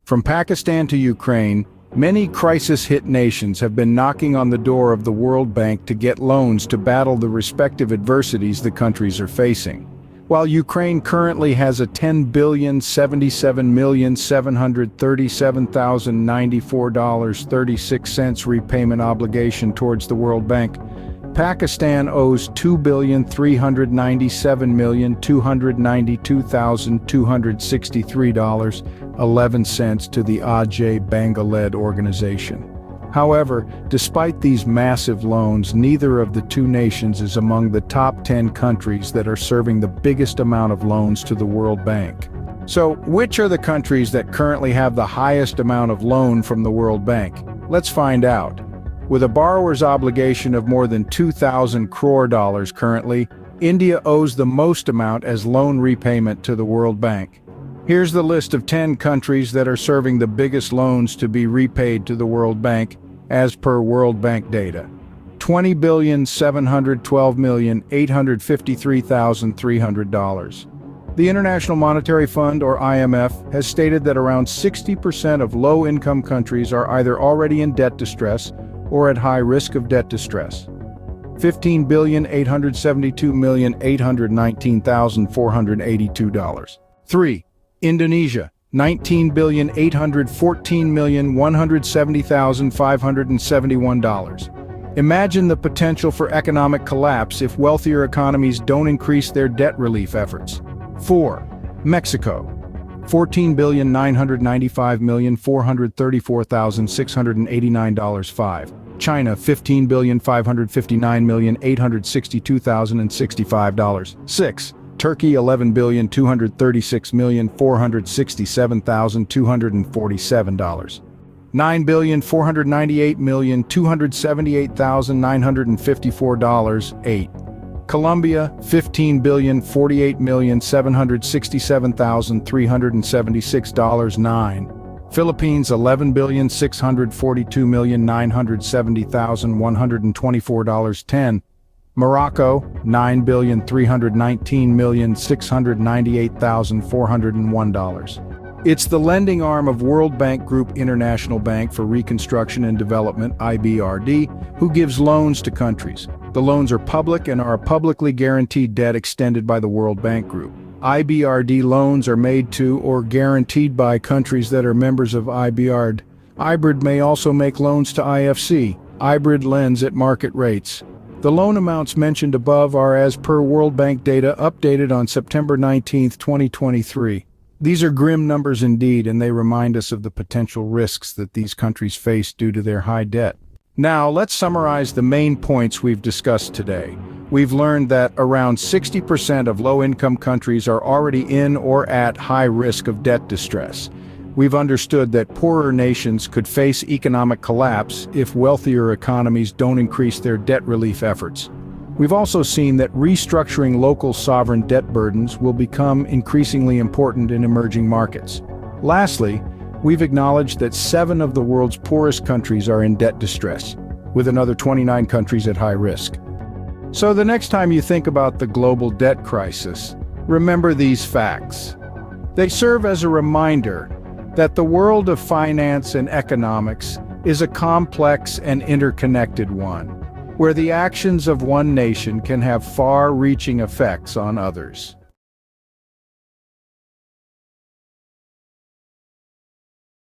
From Pakistan to Ukraine, many crisis-hit nations have been knocking on the door of the World Bank to get loans to battle the respective adversities the countries are facing. While Ukraine currently has a $10,077,737,094.36 repayment obligation towards the World Bank, Pakistan owes $2,397,292,263.11 to the Ajay Banga-led organization. However, despite these massive loans, neither of the two nations is among the top 10 countries that are serving the biggest amount of loans to the World Bank. So, which are the countries that currently have the highest amount of loan from the World Bank? Let's find out. With a borrower's obligation of more than 2,000 crore dollars currently, India owes the most amount as loan repayment to the World Bank. Here's the list of 10 countries that are serving the biggest loans to be repaid to the World Bank, as per World Bank data. $20,712,853,300. The International Monetary Fund, or IMF, has stated that around 60% of low-income countries are either already in debt distress or at high risk of debt distress. $15,872,819,482. 3. Indonesia, $19,814,170,571. Imagine the potential for economic collapse if wealthier economies don't increase their debt relief efforts. 4. Mexico, $14,995,434,689. 5. China, $15,559,862,065. 6. Turkey, $11,236,467,247. 9,498,278,954. 8. Colombia, $15,048,767,376. 9. Philippines, $11,642,970,124. 10. Morocco, $9,319,698,401. It's the lending arm of World Bank Group International Bank for Reconstruction and Development, IBRD, who gives loans to countries. The loans are public and are a publicly guaranteed debt extended by the World Bank Group. IBRD loans are made to or guaranteed by countries that are members of IBRD. IBRD may also make loans to IFC. IBRD lends at market rates. The loan amounts mentioned above are as per World Bank data updated on September 19, 2023. These are grim numbers indeed, and they remind us of the potential risks that these countries face due to their high debt. Now, let's summarize the main points we've discussed today. We've learned that around 60% of low-income countries are already in or at high risk of debt distress. We've understood that poorer nations could face economic collapse if wealthier economies don't increase their debt relief efforts. We've also seen that restructuring local sovereign debt burdens will become increasingly important in emerging markets. Lastly, we've acknowledged that 7 of the world's poorest countries are in debt distress, with another 29 countries at high risk. So the next time you think about the global debt crisis, remember these facts. They serve as a reminder that the world of finance and economics is a complex and interconnected one, where the actions of one nation can have far-reaching effects on others.